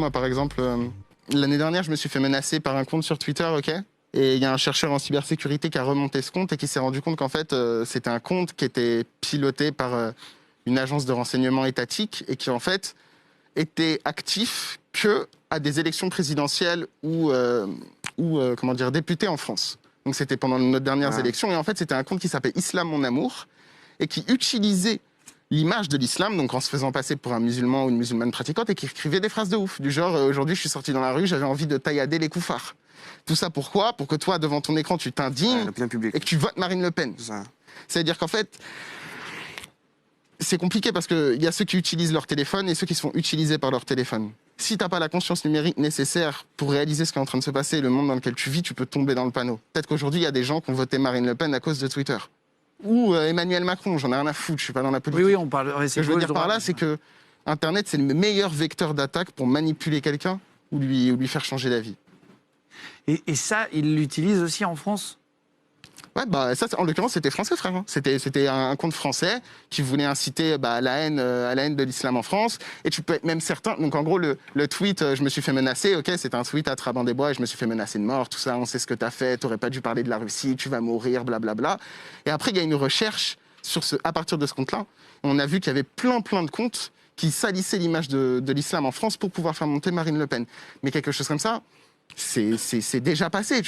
moi, par exemple, l'année dernière, je me suis fait menacer par un compte sur Twitter, ok? Et il y a un chercheur en cybersécurité qui a remonté ce compte et qui s'est rendu compte qu'en fait, c'était un compte qui était piloté par une agence de renseignement étatique et qui, en fait, était actif que à des élections présidentielles ou comment dire, député en France. Donc c'était pendant nos dernières élections. Et en fait, c'était un compte qui s'appelait Islam Mon Amour et qui utilisait l'image de l'islam, donc en se faisant passer pour un musulman ou une musulmane pratiquante, et qui écrivait des phrases de ouf, du genre aujourd'hui je suis sorti dans la rue, j'avais envie de taillader les koufars. Tout ça pourquoi? Pour que toi, devant ton écran, tu t'indignes et que tu votes Marine Le Pen. C'est-à-dire qu'en fait, c'est compliqué parce qu'il y a ceux qui utilisent leur téléphone et ceux qui se font utiliser par leur téléphone. Si t'as pas la conscience numérique nécessaire pour réaliser ce qui est en train de se passer et le monde dans lequel tu vis, tu peux tomber dans le panneau. Peut-être qu'aujourd'hui, il y a des gens qui ont voté Marine Le Pen à cause de Twitter. Ou Emmanuel Macron, j'en ai rien à foutre, je suis pas dans la politique. Oui, on parle. Ce que je veux dire par là, c'est que Internet, c'est le meilleur vecteur d'attaque pour manipuler quelqu'un ou lui faire changer d'avis. Et ça, ils l'utilisent aussi en France? Ouais, bah ça, en l'occurrence, c'était français, frère. C'était un compte français qui voulait inciter à la haine de l'islam en France. Et tu peux être même certain. Donc en gros, le tweet, je me suis fait menacer. Ok, c'était un tweet à Trabant-des-Bois et je me suis fait menacer de mort. Tout ça, on sait ce que t'as fait. T'aurais pas dû parler de la Russie. Tu vas mourir, blablabla. Et après, il y a une recherche à partir de ce compte-là. On a vu qu'il y avait plein de comptes qui salissaient l'image de l'islam en France pour pouvoir faire monter Marine Le Pen. Mais quelque chose comme ça, c'est déjà passé.